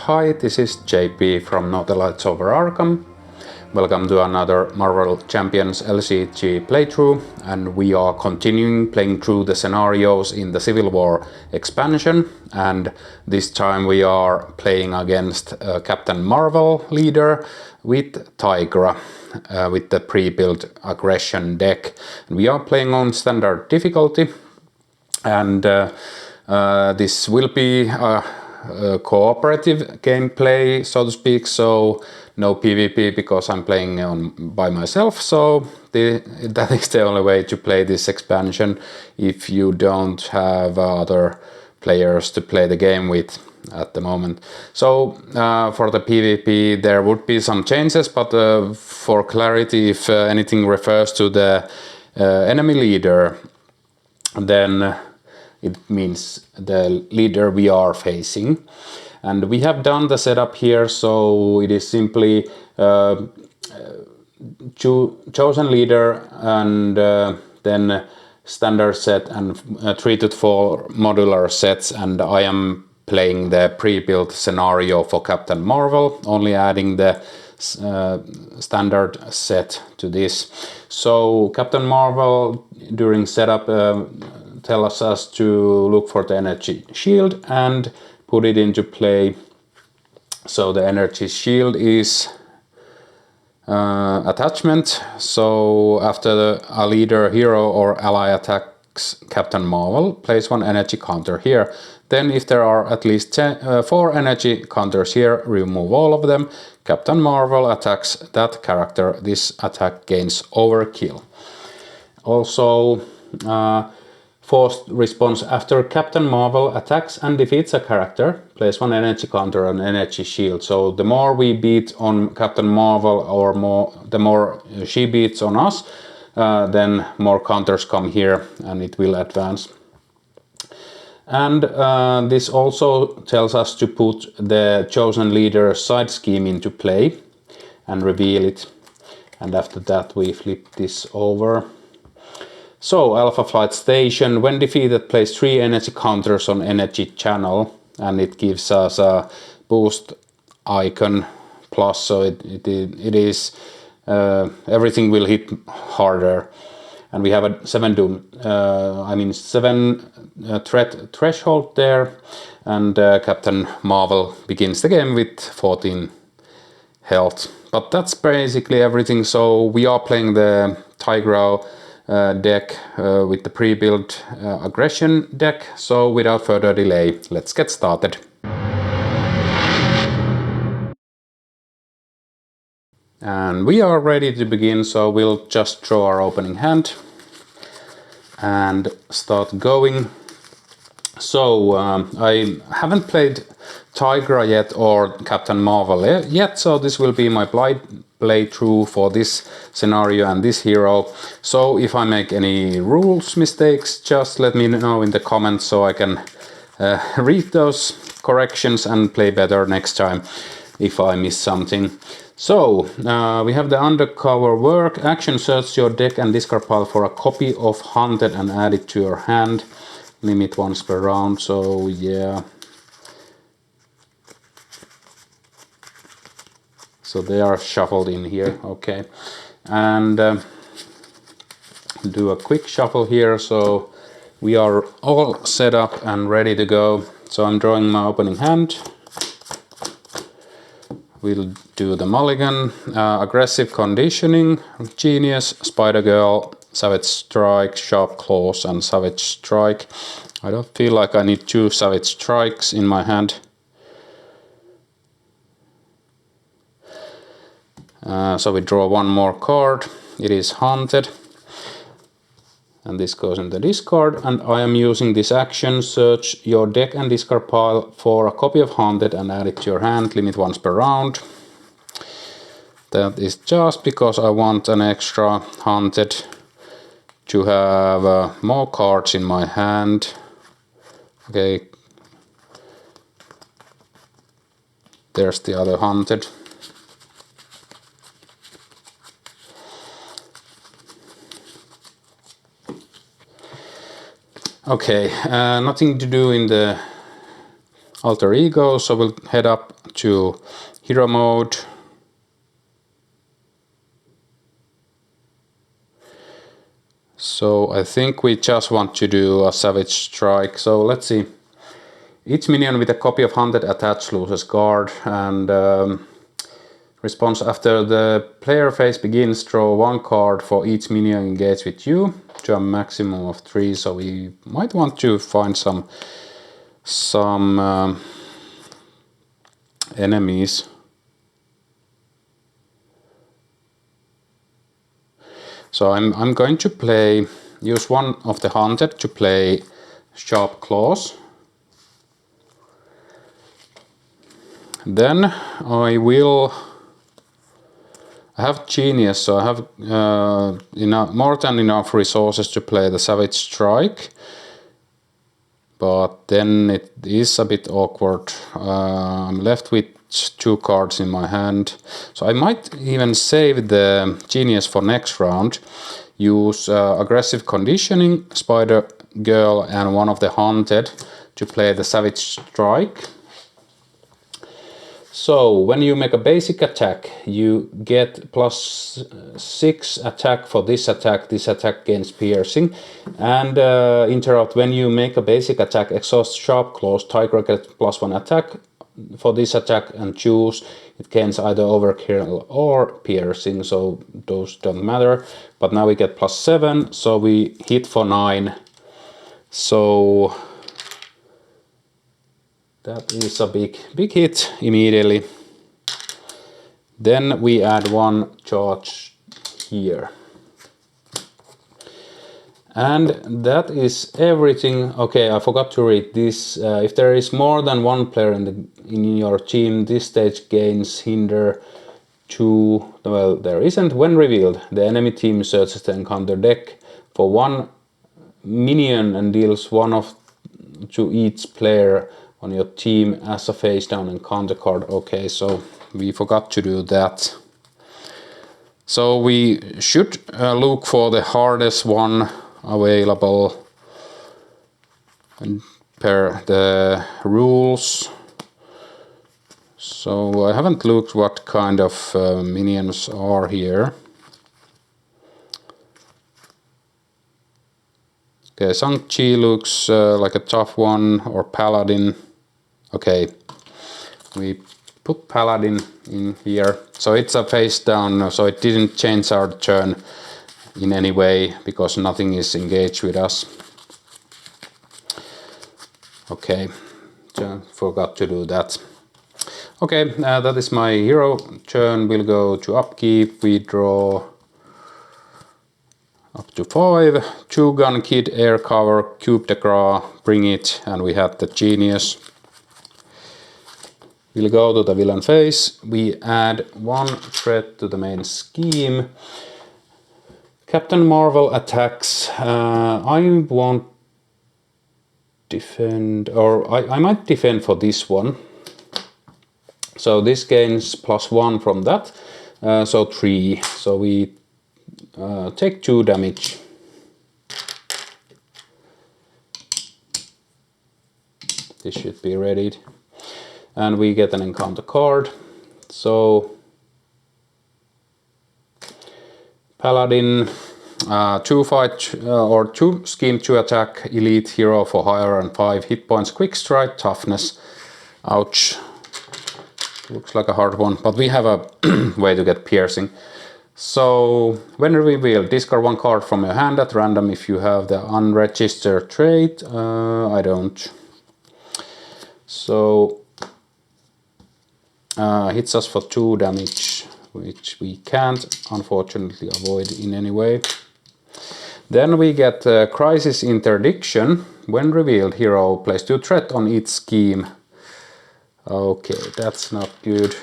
Hi, this is JP from No Lights Over Arkham. Welcome to another Marvel Champions LCG playthrough, and we are continuing playing through the scenarios in the Civil War expansion, and this time we are playing against Captain Marvel leader with Tigra with the pre-built aggression deck. We are playing on standard difficulty, and this will be a cooperative gameplay, so to speak, so no PvP because I'm playing by myself, so that is the only way to play this expansion if you don't have other players to play the game with at the moment. So for the PvP there would be some changes, but for clarity, if anything refers to the enemy leader, then it means the leader we are facing. And we have done the setup here, so it is simply chosen leader and then standard set and 3 to 4 modular sets, and I am playing the pre-built scenario for Captain Marvel, only adding the standard set to this. So Captain Marvel during setup tells us to look for the energy shield and put it into play. So the energy shield is attachment. So after a leader, hero or ally attacks Captain Marvel, place 1 energy counter here. Then if there are at least 4 energy counters here, remove all of them. Captain Marvel attacks that character. This attack gains overkill. Also, forced response: after Captain Marvel attacks and defeats a character, place 1 energy counter on energy shield. So the more we beat on Captain Marvel, or the more she beats on us, then more counters come here and it will advance. And this also tells us to put the chosen leader side scheme into play and reveal it. And after that we flip this over. So Alpha Flight Station, when defeated, place 3 energy counters on energy channel, and it gives us a boost icon plus, so it is everything will hit harder. And we have a 7 threat threshold there, and Captain Marvel begins the game with 14 health. But that's basically everything. So we are playing the Tigra deck with the pre-built aggression deck. So without further delay, let's get started. And we are ready to begin, so we'll just draw our opening hand and start going. So I haven't played Tigra yet or Captain Marvel yet, so this will be my playthrough for this scenario and this hero. So if I make any rules mistakes, just let me know in the comments so I can read those corrections and play better next time if I miss something. So we have the undercover work. Action: search your deck and discard pile for a copy of Hunted and add it to your hand. Limit once per round, so yeah. So they are shuffled in here, okay. And do a quick shuffle here, so we are all set up and ready to go. So I'm drawing my opening hand. We'll do the mulligan, aggressive conditioning, genius, spider girl, savage strike, sharp claws and savage strike. I don't feel like I need 2 savage strikes in my hand. So we draw 1 more card. It is Hunted, and this goes in the discard, and I am using this action: search your deck and discard pile for a copy of Hunted and add it to your hand. Limit once per round. That is just because I want an extra Hunted to have more cards in my hand. Okay, there's the other Hunted. Okay, nothing to do in the alter ego, so we'll head up to hero mode. So I think we just want to do a savage strike. So let's see. Each minion with a copy of Hunted attached loses guard, and response after the player phase begins, draw 1 card for each minion engaged with you to a maximum of 3. So we might want to find some enemies. So I'm going to use one of the Hunted to play Sharp Claws. Then I have Genius, so I have more than enough resources to play the Savage Strike. But then it is a bit awkward. I'm left with 2 cards in my hand. So I might even save the Genius for next round. Use Aggressive Conditioning, Spider Girl and one of the Hunted to play the Savage Strike. So when you make a basic attack, you get +6 attack for this attack gains piercing, and interrupt when you make a basic attack, exhaust Sharp Claws, Tigra gets +1 attack for this attack and choose, it gains either overkill or piercing, so those don't matter, but now we get +7, so we hit for 9, so that is a big hit immediately. Then we add 1 charge here. And that is everything. Okay, I forgot to read this. If there is more than 1 player in your team, this stage gains hinder 2. Well, there isn't. When revealed, the enemy team searches the encounter deck for 1 minion and deals 1 to each player on your team as a face down encounter card. Okay, so we forgot to do that. So we should look for the hardest one available and per the rules. So I haven't looked what kind of minions are here. Okay, Shang-Chi looks like a tough one, or Paladin. Okay, we put Paladin in here. So it's a face down, so it didn't change our turn in any way because nothing is engaged with us. Okay, forgot to do that. Okay, that is my hero turn. We'll go to upkeep. We draw up to 5, 2 gun kit, air cover, cube de gras, bring it, and we have the Genius. We'll go to the villain phase. We add 1 threat to the main scheme. Captain Marvel attacks. I won't defend, or I might defend for this one. So this gains +1 from that, so 3. So we take 2 damage. This should be readied. And we get an encounter card. So Paladin, 2 fight or 2 scheme 2 attack, elite hero for higher and 5 hit points, quick strike, toughness. Ouch. Looks like a hard one, but we have a way to get piercing. So when revealed, discard 1 card from your hand at random if you have the unregistered trait. I don't. So hits us for 2 damage, which we can't unfortunately avoid in any way. Then we get Crisis Interdiction. When revealed, hero plays 2 threat on each scheme. Okay, that's not good.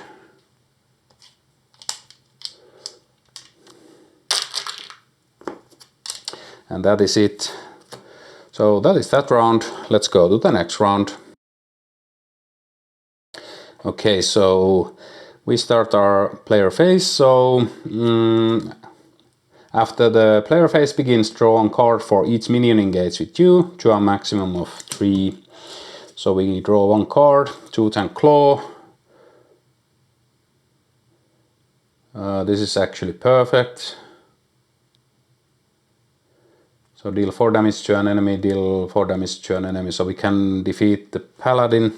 And that is it. So that is that round. Let's go to the next round. Okay, so we start our player phase. So after the player phase begins, draw 1 card for each minion engaged with you to a maximum of 3. So we draw 1 card, Tooth and Claw. This is actually perfect. So deal 4 damage to an enemy, deal 4 damage to an enemy. So we can defeat the paladin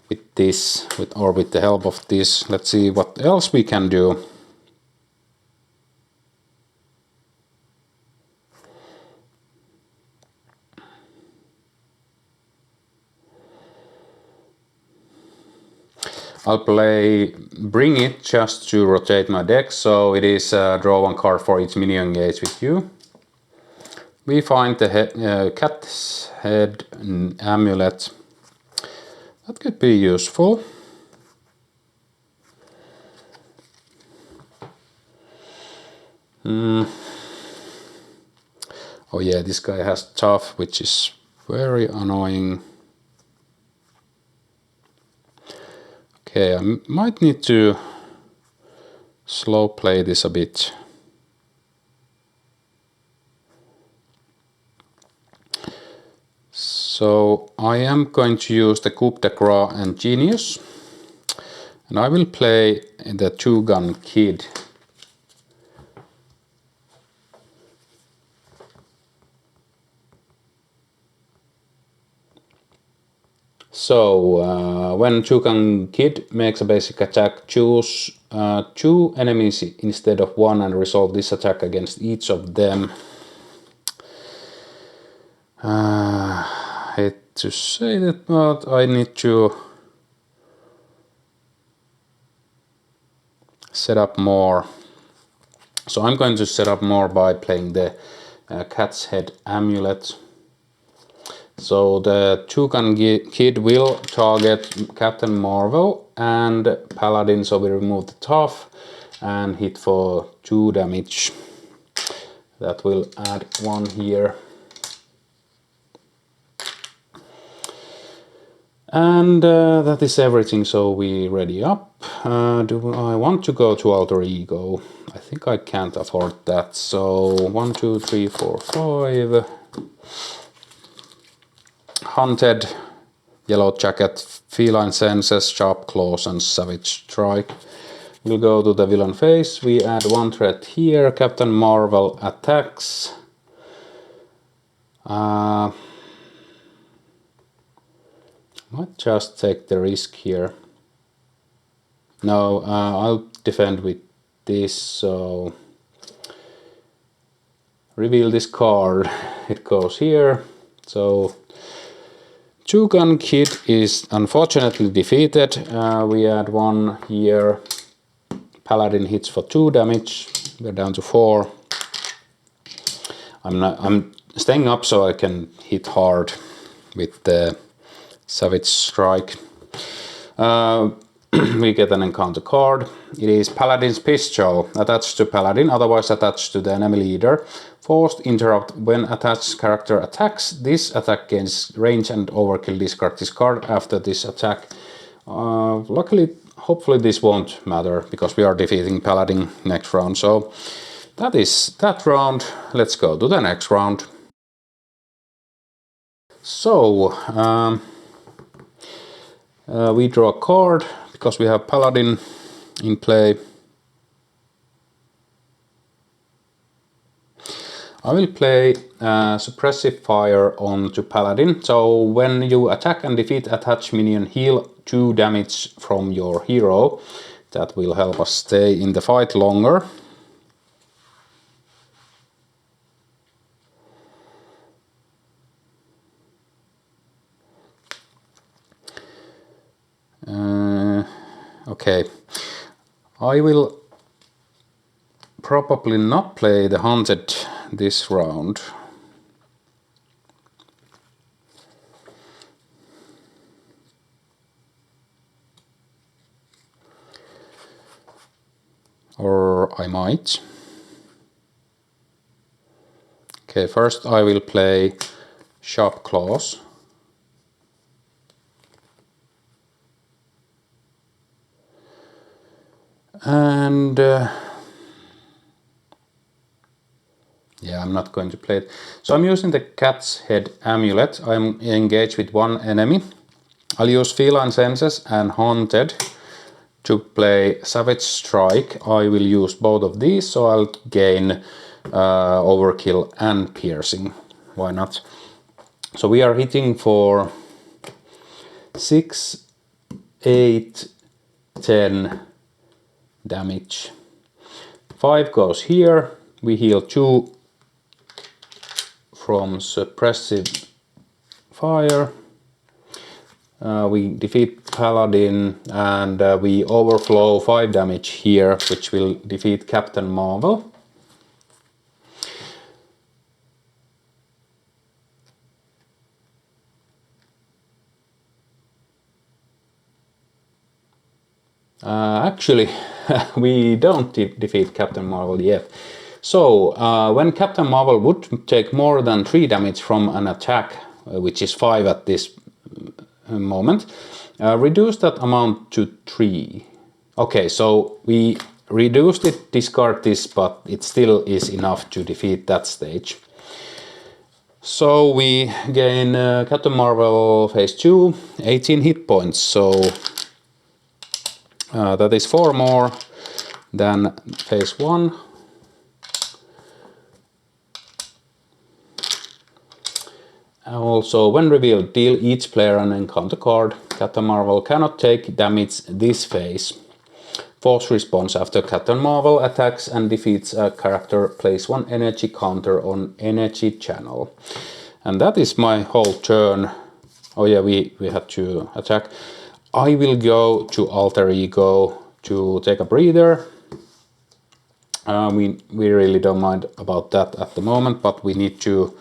with this, with the help of this. Let's see what else we can do. I'll play Bring It just to rotate my deck, so it is draw 1 card for each minion engaged with you. We find the cat's head amulet. That could be useful. Oh yeah, this guy has tough, which is very annoying. Okay, I might need to slow play this a bit. So I am going to use the coup de grace and genius, and I will play the 2-gun kid. So when 2-gun kid makes a basic attack, choose 2 enemies instead of 1 and resolve this attack against each of them. Hate to say that, but I need to set up more. So I'm going to set up more by playing the cat's head amulet. So the 2-gun kid will target Captain Marvel and Paladin, so we remove the tough and hit for 2 damage. That will add 1 here. And that is everything, so we ready up. Do I want to go to Alter Ego? I think I can't afford that, so 1, 2, 3, 4, 5. Hunted, Yellow Jacket, Feline Senses, Sharp Claws and Savage Strike. We'll go to the villain phase. We add 1 threat here. Captain Marvel attacks. Might just take the risk here. No, I'll defend with this, so reveal this card. It goes here. So 2-gun kid is unfortunately defeated. We add 1 here. Paladin hits for 2 damage. We're down to 4. I'm staying up so I can hit hard with the Savage Strike. We get an encounter card. It is Paladin's Pistol, attached to Paladin, otherwise attached to the enemy leader. Forced interrupt. When attached character attacks, this attack gains range and overkill. Discard this card after this attack. Luckily, hopefully this won't matter, because we are defeating Paladin next round. So that is that round. Let's go to the next round. So we draw a card because we have Paladin in play. I will play Suppressive Fire onto Paladin. So when you attack and defeat attached minion, heal 2 damage from your hero. That will help us stay in the fight longer. Okay, I will probably not play the Hunted this round. Or I might. Okay, first I will play Sharp Claws. And yeah, I'm not going to play it. So I'm using the Cat's Head Amulet. I'm engaged with 1 enemy. I'll use Feline Senses and Haunted to play Savage Strike, I will use both of these, so I'll gain Overkill and Piercing. Why not? So we are hitting for 6, 8, 10 damage. 5 goes here. We heal 2 from suppressive fire. We defeat Paladin, and we overflow 5 damage here, which will defeat Captain Marvel. Actually, we don't defeat Captain Marvel yet. So, when Captain Marvel would take more than 3 damage from an attack, which is 5 at this moment, reduce that amount to 3. Okay, so we reduced it, discard this, but it still is enough to defeat that stage. So we gain Captain Marvel phase 2, 18 hit points, so that is 4 more than phase 1. Also, when revealed, deal each player an encounter card. Captain Marvel cannot take damage this phase. Force response: after Captain Marvel attacks and defeats a character, place 1 energy counter on energy channel. And that is my whole turn. Oh yeah, we had to attack. I will go to Alter Ego to take a breather. We really don't mind about that at the moment, but we need to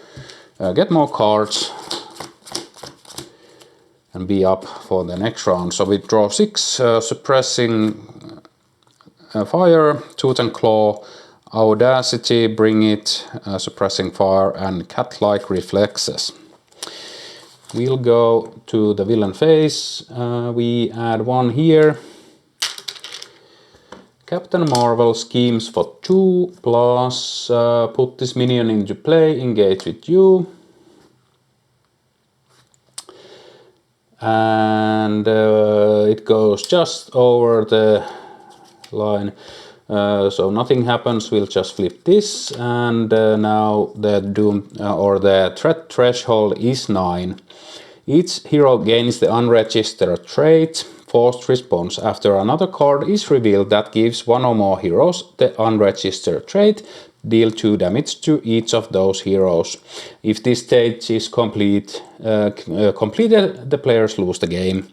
get more cards and be up for the next round. So we draw 6, suppressing fire, Tooth and Claw, Audacity, Bring It, suppressing fire, and cat-like reflexes. We'll go to the villain phase. We add 1 here. Captain Marvel schemes for 2 plus put this minion into play, engage with you. And it goes just over the line. So nothing happens, we'll just flip this, and now the doom or the threat threshold is 9. Each hero gains the unregistered trait. Forced response: after another card is revealed that gives 1 or more heroes the unregistered trait, deal 2 damage to each of those heroes. If this stage is completed, the players lose the game.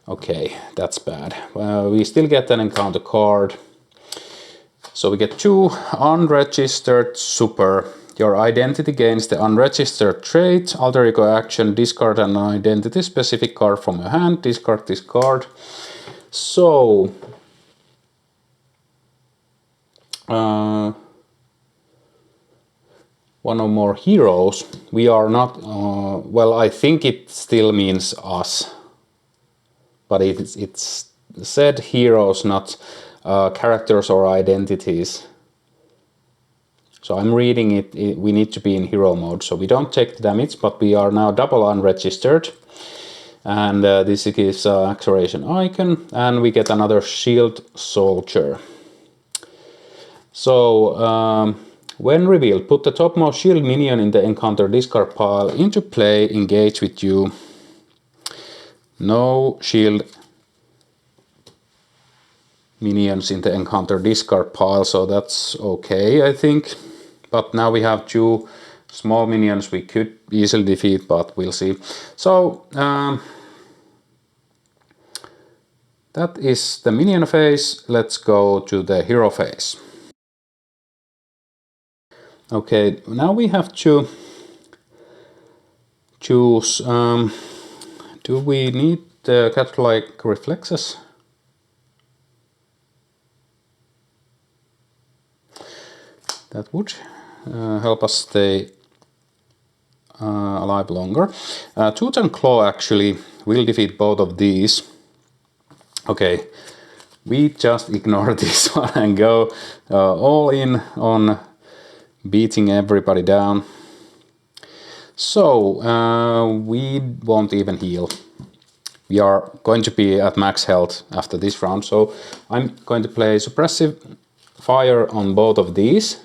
Okay, that's bad. We still get an encounter card. So we get 2 unregistered super. Your identity gains the unregistered trait. Alter Ego action: discard an identity specific card from your hand. Discard this card. So 1 or more heroes. We are not. Well, I think it still means us, but it's said heroes, not characters or identities. So I'm reading it, we need to be in hero mode, so we don't take the damage, but we are now double unregistered. And this gives an acceleration icon, and we get another shield soldier. So when revealed, put the topmost shield minion in the encounter discard pile into play, engage with you. No shield minions in the encounter discard pile, so that's okay, I think. But now we have 2 small minions we could easily defeat, but we'll see. So that is the minion phase. Let's go to the hero phase. Okay, now we have to choose. Do we need the cat-like reflexes? That would help us stay alive longer. Tooth and Claw actually will defeat both of these. Okay, we just ignore this one and go all in on beating everybody down. So we won't even heal. we are going to be at max health after this round, so I'm going to play suppressive fire on both of these.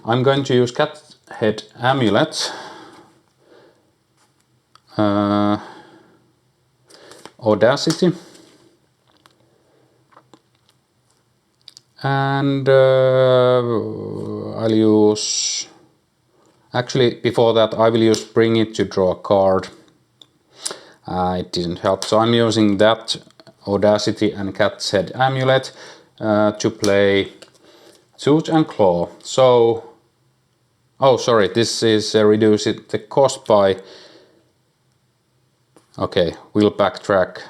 I'm going to use cat head amulet, audacity, and I'll use, actually before that I will use bring it to draw a card. It didn't help, so I'm using that audacity and cat's head amulet to play tooth and claw. So, oh sorry, this is reduce the cost by, okay, we'll backtrack.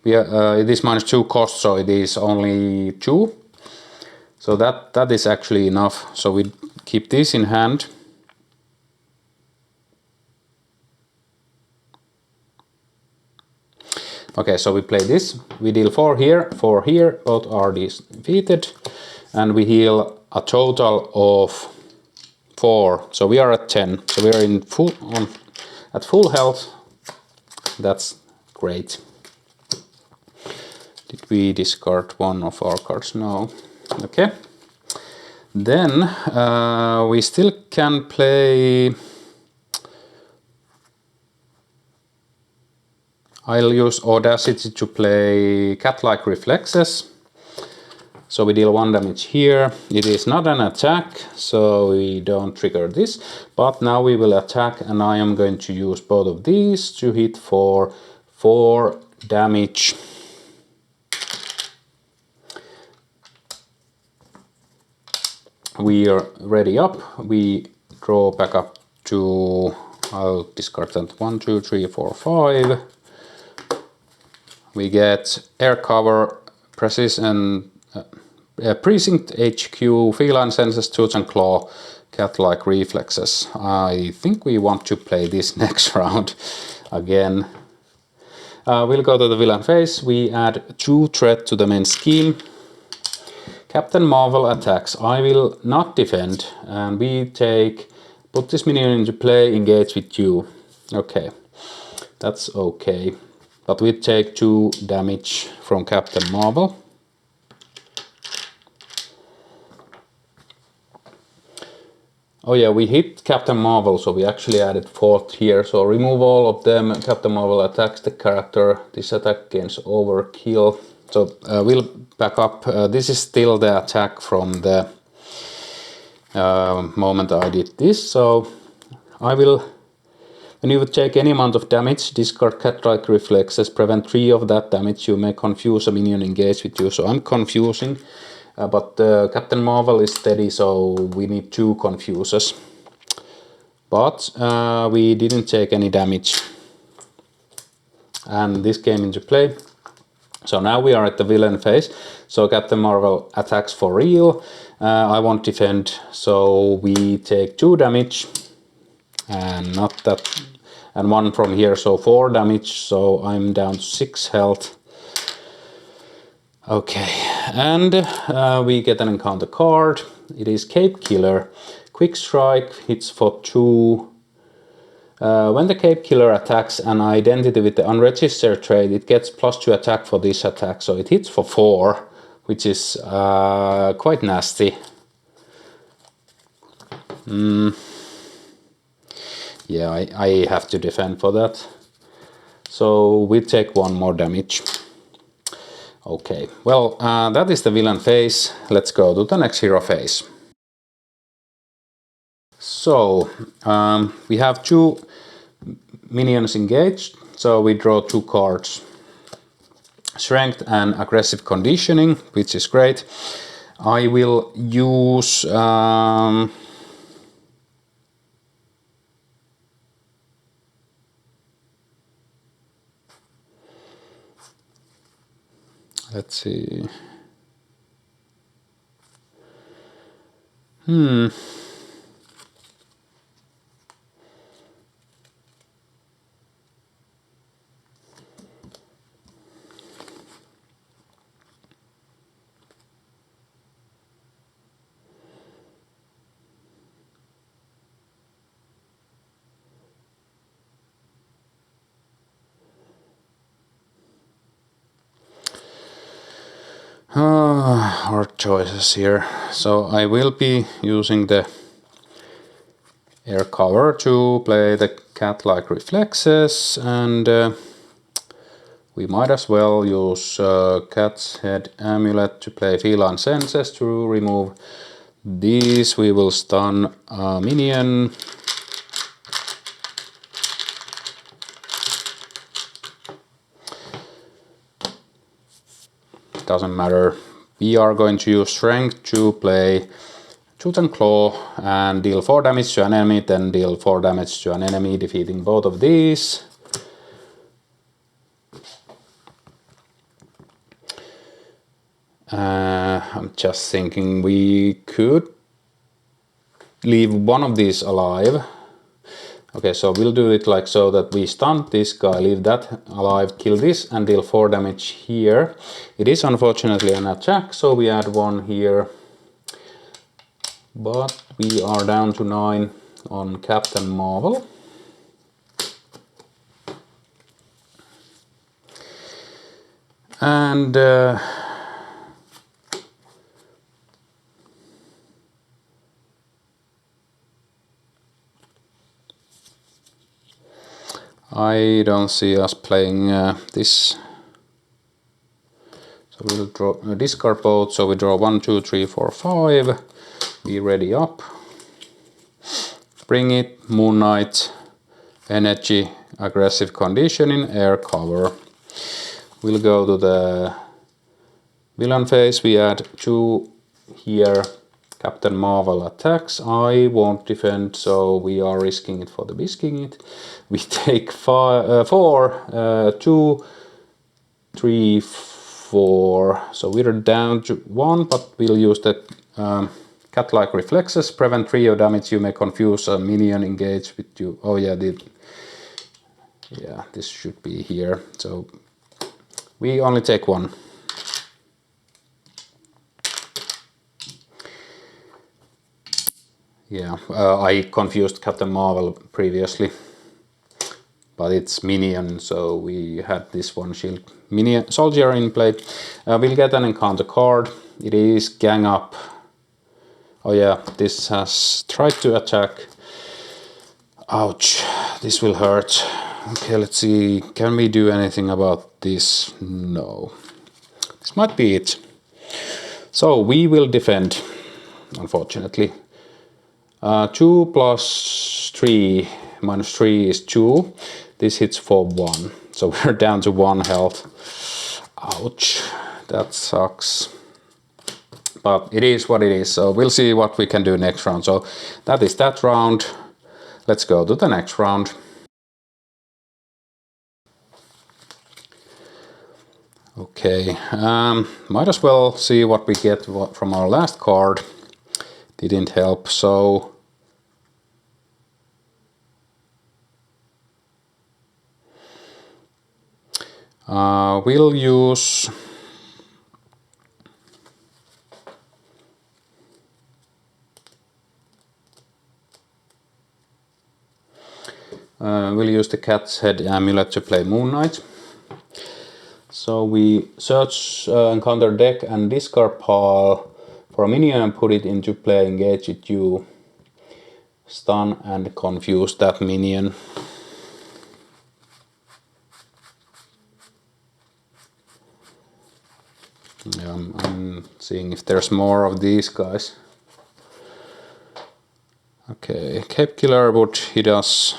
It is -2 cost, so it is only 2. So that is actually enough. So we keep this in hand. Okay, so we play this. We deal 4 here, 4 here. Both are defeated, and we heal a total of 4. So we are at 10. So we are in at full health. That's great. Did we discard one of our cards? No. Okay. Then we still can play. I'll use audacity to play cat-like reflexes. So we deal 1 damage here. It is not an attack, so we don't trigger this. But now we will attack, and I am going to use both of these to hit for 4 damage. We are ready up. We draw back up to, I'll discard that 1, 2, 3, 4, 5. We get air cover, precision, precinct HQ, feline senses, tooth and claw, cat-like reflexes. I think we want to play this next round again. We'll go to the villain phase. We add 2 threat to the main scheme. Captain Marvel attacks. I will not defend, and we take, put this minion into play, engage with you. Okay, that's okay. But we take 2 damage from Captain Marvel. Oh yeah, we hit Captain Marvel, so we actually added 4th here. So remove all of them. Captain Marvel attacks the character. This attack gains overkill. So we'll back up. This is still the attack from the moment I did this. So I will, when you would take any amount of damage, discard cat-like reflexes, prevent 3 of that damage. You may confuse a minion engaged with you. So I'm confusing. But Captain Marvel is steady, so we need 2 confuses. But we didn't take any damage. And this came into play. So now we are at the villain phase. So Captain Marvel attacks for real. I won't defend, so we take 2 damage. And not that. And 1 from here, so 4 damage. So I'm down to 6 health. Okay, and we get an encounter card. It is Cape Killer. Quick Strike hits for 2. When the Cape Killer attacks an identity with the unregistered trait, it gets +2 attack for this attack. So it hits for 4, which is quite nasty. Yeah, I have to defend for that. So we take 1 more damage. Okay, well, that is the villain phase. Let's go to the next hero phase. So, we have 2 minions engaged, so we draw 2 cards. Strength and aggressive conditioning, which is great. I will use... let's see... hard choices here. So I will be using the air cover to play the cat-like reflexes, and we might as well use cat's head amulet to play feline senses to remove these. We will stun a minion. Doesn't matter. We are going to use strength to play tooth and claw and deal 4 damage to an enemy, then deal 4 damage to an enemy, defeating both of these. I'm just thinking we could leave one of these alive. Okay, so we'll do it like so that we stun this guy, leave that alive, kill this, and deal 4 damage here. It is unfortunately an attack, so we add 1 here. But we are down to 9 on Captain Marvel. And I don't see us playing this. So we'll draw discard both. So we draw 1, 2, 3, 4, 5. Be ready up. Bring it, Moon Knight, energy, aggressive conditioning, air cover. We'll go to the villain phase. We add 2 here. Captain Marvel attacks. I won't defend, so we are risking it for the bisking it. We take 4, 2, 3, 4. So we're down to 1, but we'll use the cat-like reflexes. Prevent trio damage. You may confuse a minion engaged with you. Oh yeah, this should be here. So we only take 1. Yeah, I confused Captain Marvel previously, but it's minion, so we had this one shield minion soldier in play. We'll get an encounter card. It is gang up. Oh yeah, this has tried to attack. Ouch, this will hurt. Okay, let's see, can we do anything about this? No. This might be it. So we will defend, unfortunately. 2 plus 3 minus 3 is 2. This hits for 1. So we're down to 1 health. Ouch, that sucks. But it is what it is. So we'll see what we can do next round. So that is that round. Let's go to the next round. Okay, might as well see what we get from our last card. Didn't help, so we'll use the cat's head amulet to play Moon Knight. So we search encounter deck and discard pile for a minion and put it into play, engage it, you stun and confuse that minion. Yeah, I'm seeing if there's more of these guys. Okay, Cape Killer would hit us.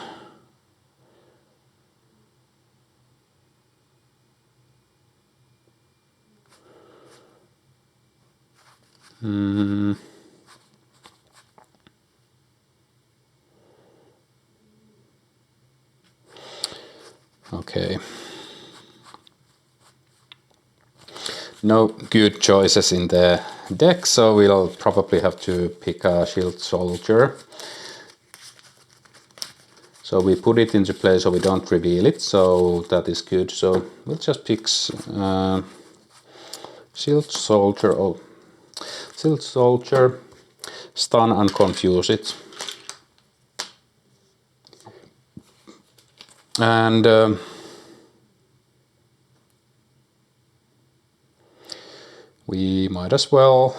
Okay. No good choices in the deck, so we'll probably have to pick a shield soldier. So we put it into play so we don't reveal it, so that is good. So we'll just pick shield soldier. Oh, shield soldier, stun and confuse it. And we might as well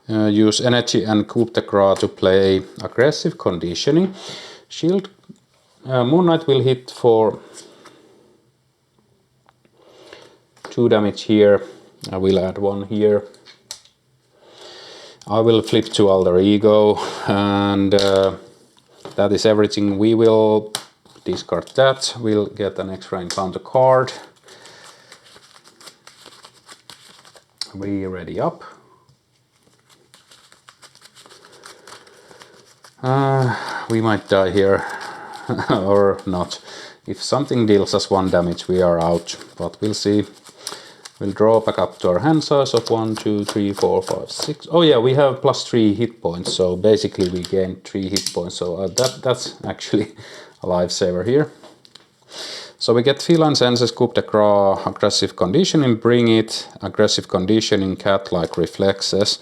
use energy and coup de grace to play aggressive conditioning. Shield Moon Knight will hit for 2 damage here. I will add 1 here. I will flip to Alter Ego, and that is everything. We will discard that. We'll get an extra encounter card. We ready up. We might die here or not. If something deals us 1 damage, we are out, but we'll see. We'll draw back up to our hand size of 1, 2, 3, 4, 5, 6. Oh yeah, we have +3 hit points, so basically we gain 3 hit points. So that's actually a lifesaver here. So we get Feline Senses, Coup de Grace, Aggressive Conditioning, Bring It, Aggressive Conditioning, Cat-like Reflexes.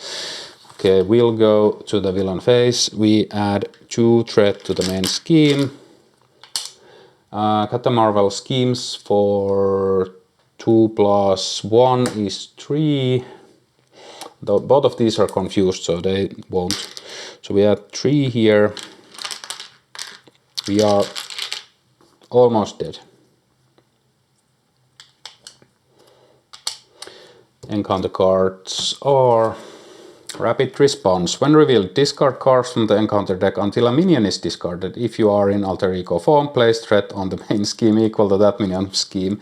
Okay, we'll go to the villain phase. We add 2 threat to the main scheme. Captain Marvel schemes for 2 + 1 is 3. Both of these are confused, so they won't. So we add 3 here. We are almost dead. Encounter cards are Rapid Response. When revealed, discard cards from the encounter deck until a minion is discarded. If you are in Alter Ego form, place threat on the main scheme equal to that minion scheme.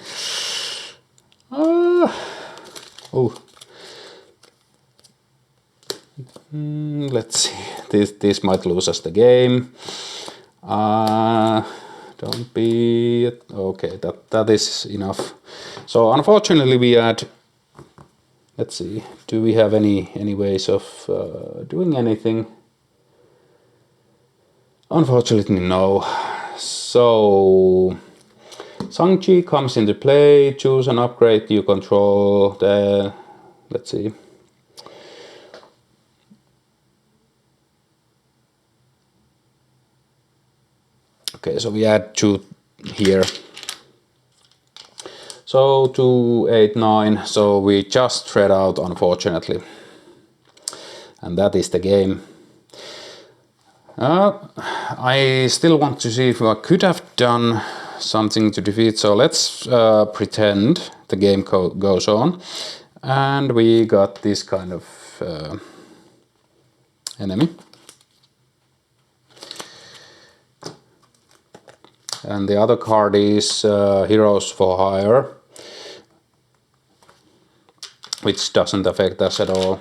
Let's see. This might lose us the game. Don't be... Okay, that is enough. So unfortunately we add... Let's see, do we have any ways of doing anything? Unfortunately, no. So, Shang-Chi comes into play, choose an upgrade you control, let's see. Okay, so we add 2 here. So 2, 8, 9, so we just thread out, unfortunately. And that is the game. I still want to see if I could have done something to defeat, so let's pretend the game goes on. And we got this kind of enemy. And the other card is Heroes for Hire, which doesn't affect us at all.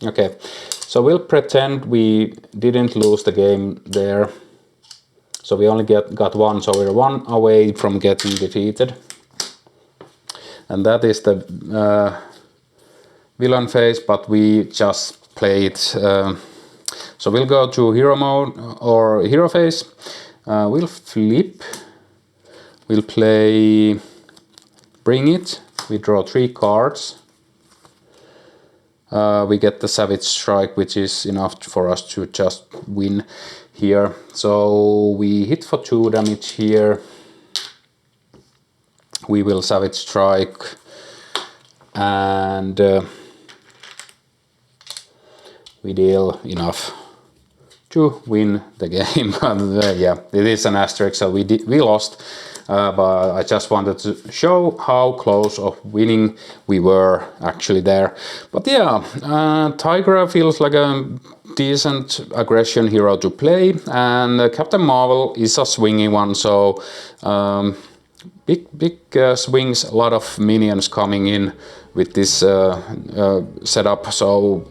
Okay, so we'll pretend we didn't lose the game there. So we only got 1, so we're 1 away from getting defeated. And that is the villain phase, but we just played. So we'll go to hero mode or hero phase. We'll flip. We'll play Bring It. We draw 3 cards. We get the Savage Strike, which is enough for us to just win here. So we hit for 2 damage here. We will Savage Strike and we deal enough to win the game. Yeah, it is an asterisk, so we lost. But I just wanted to show how close of winning we were actually there. But yeah, Tigra feels like a decent aggression hero to play, and Captain Marvel is a swingy one, so big swings, a lot of minions coming in with this setup, so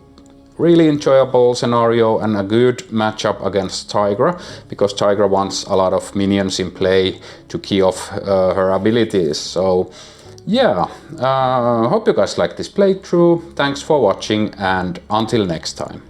really enjoyable scenario and a good matchup against Tigra, because Tigra wants a lot of minions in play to key off her abilities. So yeah, hope you guys like this playthrough. Thanks for watching and until next time.